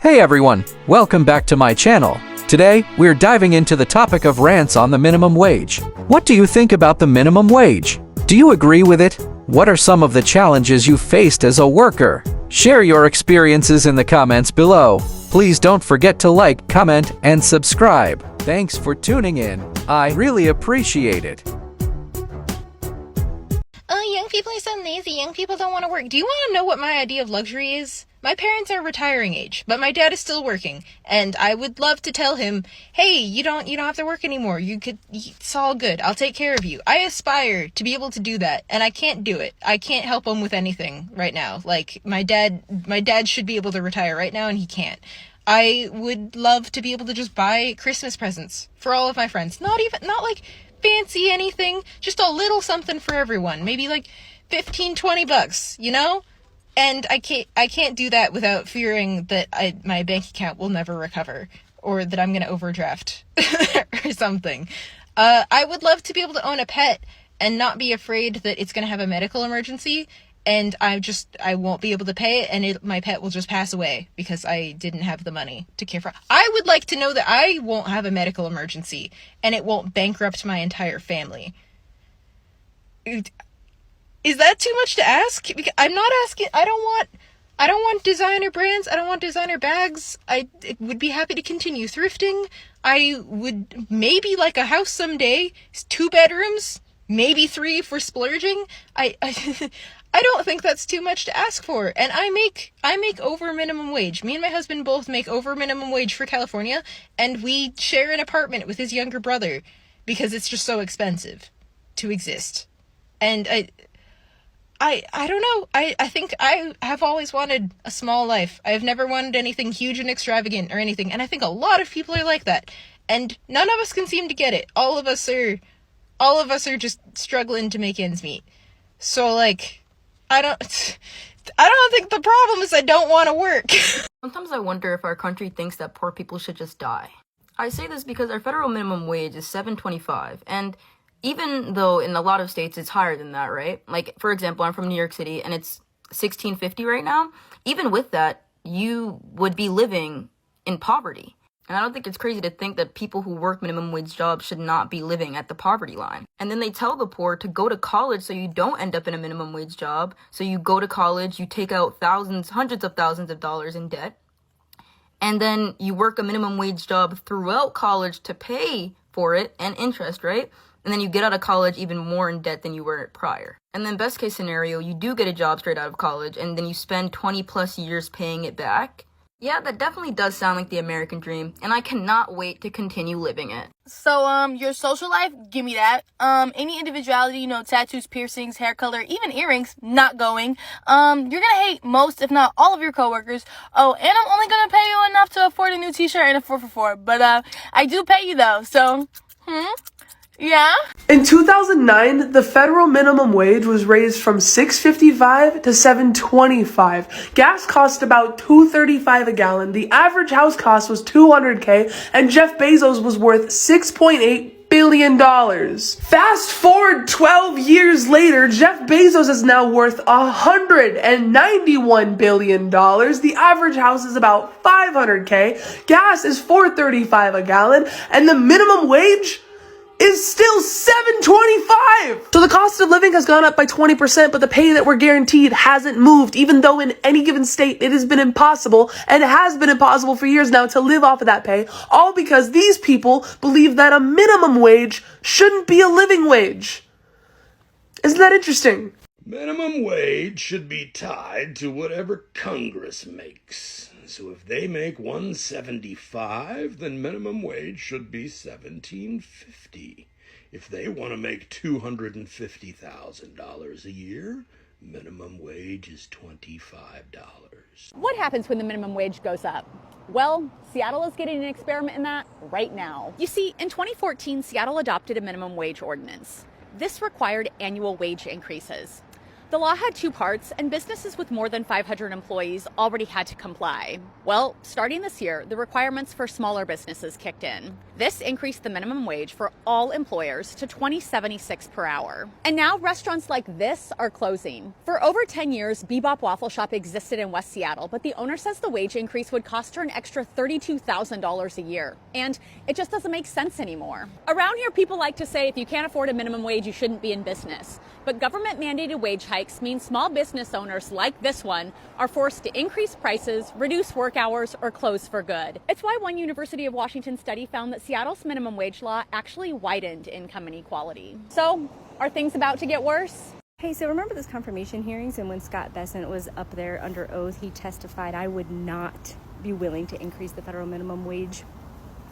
Hey everyone, welcome back to my channel. Today, we're diving into the topic of rants on the minimum wage. What do you think about the minimum wage? Do you agree with it? What are some of the challenges you faced as a worker? Share your experiences in the comments below. Please don't forget to like, comment, and subscribe. Thanks for tuning in. I really appreciate it. Oh, young people are so lazy. Young people don't want to work. Do you want to know what my idea of luxury is? My parents are retiring age, but my dad is still working, and I would love to tell him, hey, you don't have to work anymore. It's all good. I'll take care of you. I aspire to be able to do that, and I can't do it. I can't help him with anything right now. Like, my dad should be able to retire right now, and he can't. I would love to be able to just buy Christmas presents for all of my friends. Not like fancy anything, just a little something for everyone. Maybe like $15-20, you know? And I can't do that without fearing that my bank account will never recover, or that I'm going to overdraft or something. I would love to be able to own a pet and not be afraid that it's going to have a medical emergency, and I won't be able to pay it, and my pet will just pass away because I didn't have the money to care for it. I would like to know that I won't have a medical emergency, and it won't bankrupt my entire family. Is that too much to ask? Because I'm not asking. I don't want designer brands. I don't want designer bags. I would be happy to continue thrifting. I would maybe like a house someday. It's 2 bedrooms, maybe 3 for splurging. I don't think that's too much to ask for. And I make over minimum wage. Me and my husband both make over minimum wage for California, and we share an apartment with his younger brother because it's just so expensive to exist. And I don't know. I think I have always wanted a small life. I've never wanted anything huge and extravagant or anything. And I think a lot of people are like that. And none of us can seem to get it. All of us are just struggling to make ends meet. So like, I don't think the problem is I don't want to work. Sometimes I wonder if our country thinks that poor people should just die. I say this because our federal minimum wage is $7.25, and even though in a lot of states it's higher than that, right? Like, for example, I'm from New York City and it's $16.50 right now. Even with that, you would be living in poverty. And I don't think it's crazy to think that people who work minimum wage jobs should not be living at the poverty line. And then they tell the poor to go to college so you don't end up in a minimum wage job. So you go to college, you take out hundreds of thousands of dollars in debt, and then you work a minimum wage job throughout college to pay for it and interest, right? And then you get out of college even more in debt than you were prior. And then best case scenario, you do get a job straight out of college, and then you spend 20 plus years paying it back. Yeah, that definitely does sound like the American dream, and I cannot wait to continue living it. So, your social life, give me that. Any individuality, tattoos, piercings, hair color, even earrings, not going. You're gonna hate most, if not all of your coworkers. Oh, and I'm only gonna pay you enough to afford a new t-shirt and a 4 for 4. But, I do pay you though, so, yeah? In 2009, the federal minimum wage was raised from $6.55 to $7.25. Gas cost about $2.35 a gallon. The average house cost was $200K, and Jeff Bezos was worth $6.8 billion. Fast forward 12 years later, Jeff Bezos is now worth $191 billion. The average house is about $500K. Gas is $4.35 a gallon, and the minimum wage is still $7.25. So the cost of living has gone up by 20%, but the pay that we're guaranteed hasn't moved, even though in any given state it has been impossible, and it has been impossible for years now, to live off of that pay, all because these people believe that a minimum wage shouldn't be a living wage. Isn't that interesting? Minimum wage should be tied to whatever Congress makes. So if they make $175, then minimum wage should be $17.50. If they want to make $250,000 a year, minimum wage is $25. What happens when the minimum wage goes up? Well, Seattle is getting an experiment in that right now. You see, in 2014, Seattle adopted a minimum wage ordinance. This required annual wage increases. The law had two parts, and businesses with more than 500 employees already had to comply. Well, starting this year, the requirements for smaller businesses kicked in. This increased the minimum wage for all employers to $20.76 per hour. And now restaurants like this are closing. For over 10 years, Bebop Waffle Shop existed in West Seattle, but the owner says the wage increase would cost her an extra $32,000 a year. And it just doesn't make sense anymore. Around here, people like to say if you can't afford a minimum wage, you shouldn't be in business. But government-mandated wage hikes mean small business owners like this one are forced to increase prices, reduce work hours, or close for good. It's why one University of Washington study found that Seattle's minimum wage law actually widened income inequality. So, are things about to get worse? Hey, so remember those confirmation hearings, and when Scott Bessent was up there under oath, he testified, I would not be willing to increase the federal minimum wage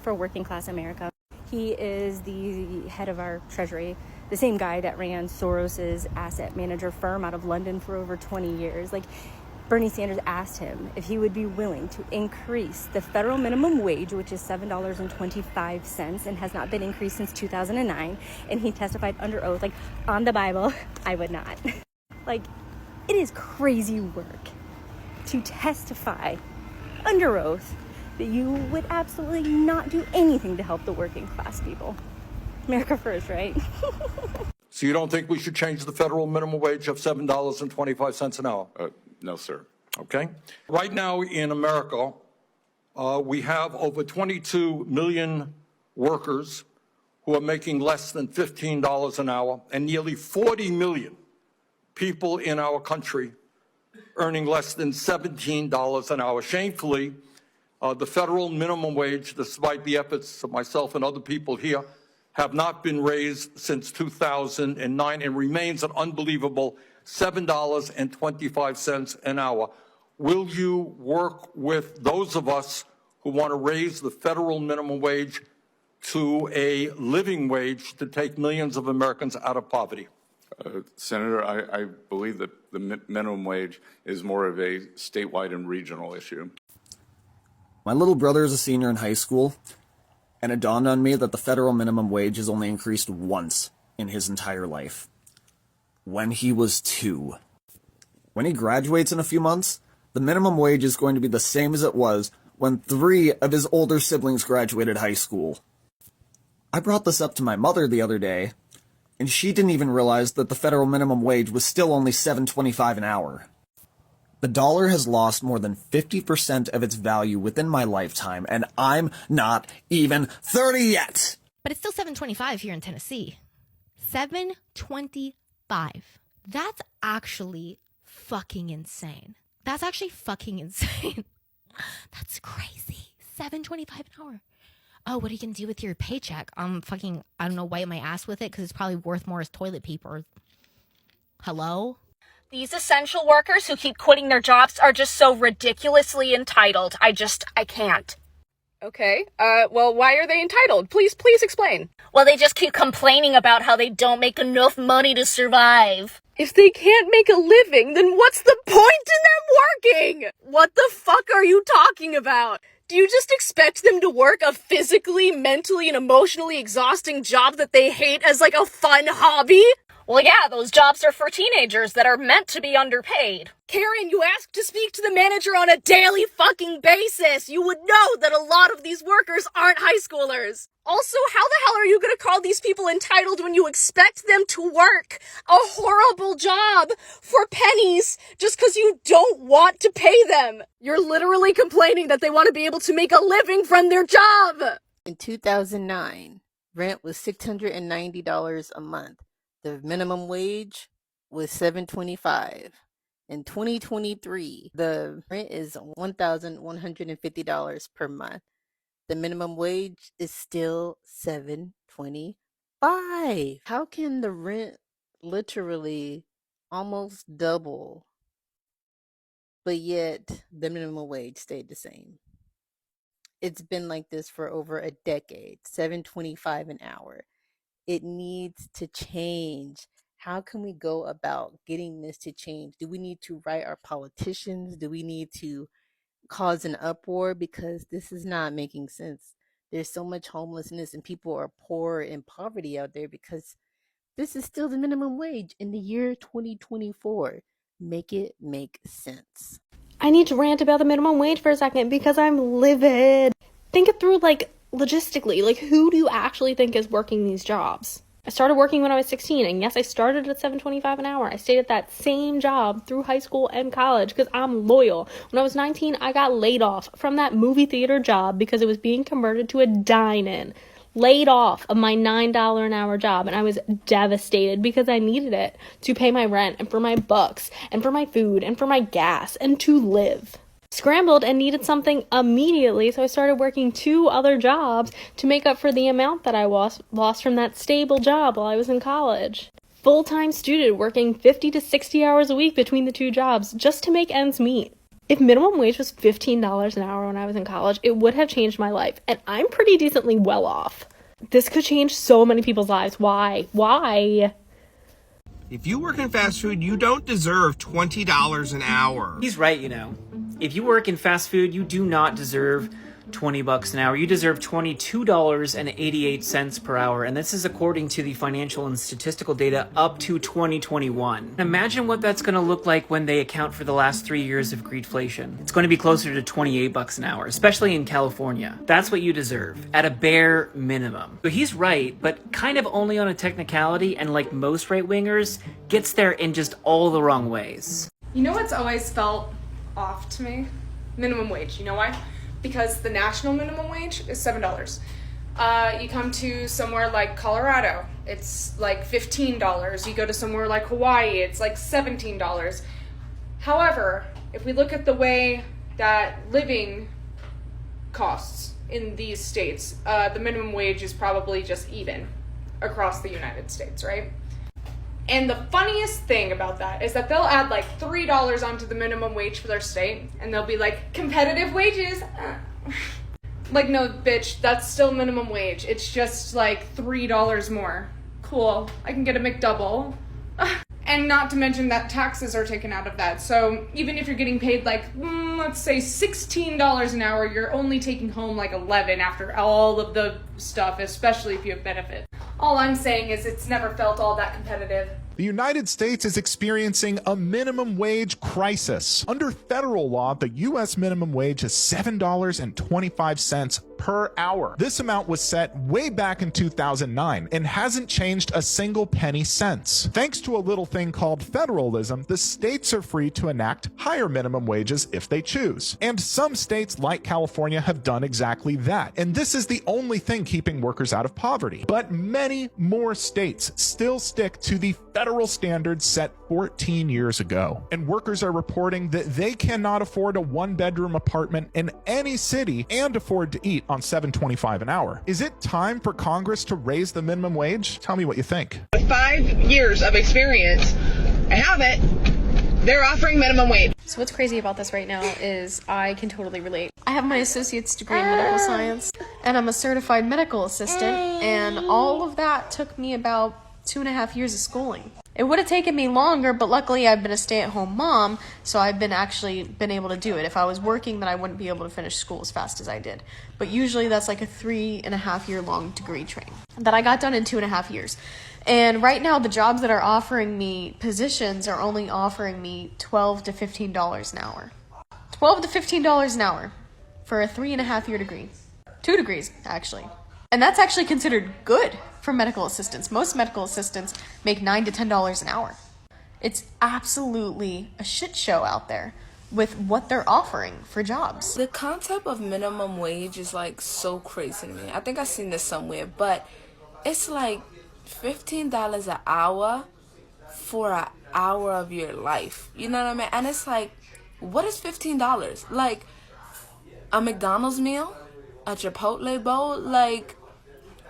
for working class America. He is the head of our treasury, the same guy that ran Soros's asset manager firm out of London for over 20 years. Like, Bernie Sanders asked him if he would be willing to increase the federal minimum wage, which is $7.25 and has not been increased since 2009. And he testified under oath, like, on the Bible, I would not. Like, it is crazy work to testify under oath that you would absolutely not do anything to help the working class people. America first, right? So you don't think we should change the federal minimum wage of $7.25 an hour? No, sir. Okay. Right now in America, we have over 22 million workers who are making less than $15 an hour, and nearly 40 million people in our country earning less than $17 an hour. Shamefully, the federal minimum wage, despite the efforts of myself and other people here, have not been raised since 2009 and remains an unbelievable $7.25 an hour. Will you work with those of us who want to raise the federal minimum wage to a living wage to take millions of Americans out of poverty? Senator, I believe that the minimum wage is more of a statewide and regional issue. My little brother is a senior in high school, and it dawned on me that the federal minimum wage has only increased once in his entire life. When he was 2. When he graduates in a few months, the minimum wage is going to be the same as it was when 3 of his older siblings graduated high school. I brought this up to my mother the other day, and she didn't even realize that the federal minimum wage was still only $7.25 an hour. The dollar has lost more than 50% of its value within my lifetime, and I'm not even 30 yet! But it's still $7.25 here in Tennessee. $7.25. That's actually fucking insane. That's actually fucking insane. That's crazy. $7.25 an hour. Oh, what are you gonna do with your paycheck? I don't know, wipe my ass with it because it's probably worth more as toilet paper. Hello? These essential workers who keep quitting their jobs are just so ridiculously entitled. I can't. Okay, well, why are they entitled? Please explain. Well, they just keep complaining about how they don't make enough money to survive. If they can't make a living, then what's the point in them working? What the fuck are you talking about? Do you just expect them to work a physically, mentally, and emotionally exhausting job that they hate as like a fun hobby? Well, yeah, those jobs are for teenagers that are meant to be underpaid. Karen, you asked to speak to the manager on a daily fucking basis. You would know that a lot of these workers aren't high schoolers. Also, how the hell are you gonna call these people entitled when you expect them to work a horrible job for pennies just because you don't want to pay them? You're literally complaining that they want to be able to make a living from their job. In 2009, rent was $690 a month. The minimum wage was $7.25. In 2023, the rent is $1,150 per month. The minimum wage is still $7.25. How can the rent literally almost double, but yet the minimum wage stayed the same? It's been like this for over a decade, $7.25 an hour. It needs to change. How can we go about getting this to change? Do we need to write our politicians? Do we need to cause an uproar? Because this is not making sense. There's so much homelessness and people are poor in poverty out there because This is still the minimum wage in the year 2024. Make it make sense. I need to rant about the minimum wage for a second because I'm livid. Think it through, like, logistically. Like, who do you actually think is working these jobs? I started working when I was 16, and yes, I started at $7.25 an hour. I stayed at that same job through high school and college because I'm loyal. When I was 19, I got laid off from that movie theater job because it was being converted to a dine-in. Laid off of my $9 an hour job, and I was devastated because I needed it to pay my rent and for my books and for my food and for my gas and to live. Scrambled and needed something immediately, so I started working 2 other jobs to make up for the amount that I lost from that stable job while I was in college. Full-time student working 50 to 60 hours a week between the 2 jobs just to make ends meet. If minimum wage was $15 an hour when I was in college, it would have changed my life, and I'm pretty decently well off. This could change so many people's lives. Why? Why? If you work in fast food, you don't deserve $20 an hour. He's right, you know. If you work in fast food, you do not deserve $20 an hour. You deserve $22.88 per hour, and this is according to the financial and statistical data up to 2021. Imagine what that's going to look like when they account for the last 3 years of greedflation. It's going to be closer to $28 an hour, especially in California. That's what you deserve, at a bare minimum. So he's right, but kind of only on a technicality, and like most right-wingers, gets there in just all the wrong ways. You know what's always felt off to me? Minimum wage. You know why? Because the national minimum wage is $7. You come to somewhere like Colorado, it's like $15. You go to somewhere like Hawaii, it's like $17. However, if we look at the way that living costs in these states, the minimum wage is probably just even across the United States, right? And the funniest thing about that is that they'll add like $3 onto the minimum wage for their state, and they'll be like, competitive wages. Like, no, bitch, that's still minimum wage. It's just like $3 more. Cool, I can get a McDouble. And not to mention that taxes are taken out of that. So even if you're getting paid like, let's say $16 an hour, you're only taking home like $11 after all of the stuff, especially if you have benefit. All I'm saying is it's never felt all that competitive. The United States is experiencing a minimum wage crisis. Under federal law, the U.S. minimum wage is $7.25 per hour. This amount was set way back in 2009 and hasn't changed a single penny since. Thanks to a little thing called federalism, the states are free to enact higher minimum wages if they choose. And some states, like California, have done exactly that. And this is the only thing keeping workers out of poverty. But many more states still stick to the federal standards set 14 years ago. And workers are reporting that they cannot afford a 1-bedroom apartment in any city and afford to eat on $7.25 an hour. Is it time for Congress to raise the minimum wage? Tell me what you think. With 5 years of experience, I have it. They're offering minimum wage. So what's crazy about this right now is I can totally relate. I have my associate's degree in medical science, and I'm a certified medical assistant, and all of that took me about 2.5 years of schooling. It would have taken me longer, but luckily I've been a stay-at-home mom, so I've been able to do it. If I was working, then I wouldn't be able to finish school as fast as I did. But usually that's like a 3.5 year long degree train that I got done in 2.5 years. And right now the jobs that are offering me positions are only offering me $12 to $15 an hour. $12 to $15 an hour for a 3.5 year degree. 2 degrees, actually. And that's actually considered good for medical assistants. Most medical assistants make $9 to $10 an hour. It's absolutely a shit show out there with what they're offering for jobs. The concept of minimum wage is like so crazy to me. I think I've seen this somewhere, but it's like $15 an hour for an hour of your life. You know what I mean? And it's like, what is $15? Like a McDonald's meal? A Chipotle bowl? Like,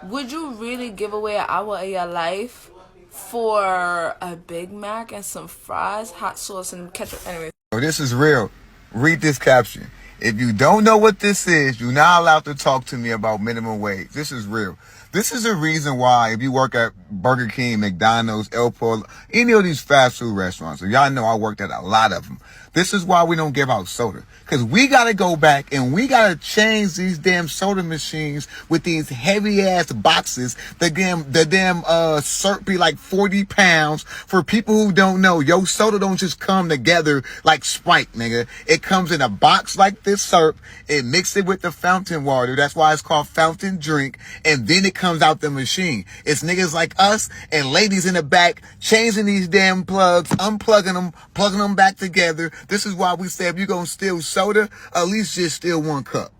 would you really give away an hour of your life for a Big Mac and some fries, hot sauce, and ketchup? Anyway. This is real. Read this caption. If you don't know what this is, you're not allowed to talk to me about minimum wage. This is real. This is a reason why if you work at Burger King, McDonald's, El Pollo, any of these fast food restaurants, so y'all know I worked at a lot of them. This is why we don't give out soda. Because we got to go back and we got to change these damn soda machines with these heavy-ass boxes. The damn syrup be like 40 pounds. For people who don't know, yo, soda don't just come together like Sprite, nigga. It comes in a box like this syrup. It mixes it with the fountain water. That's why it's called fountain drink. And then it comes out the machine. It's niggas like us and ladies in the back changing these damn plugs, unplugging them, plugging them back together. This is why we say if you're going to steal soda, at least just steal one cup.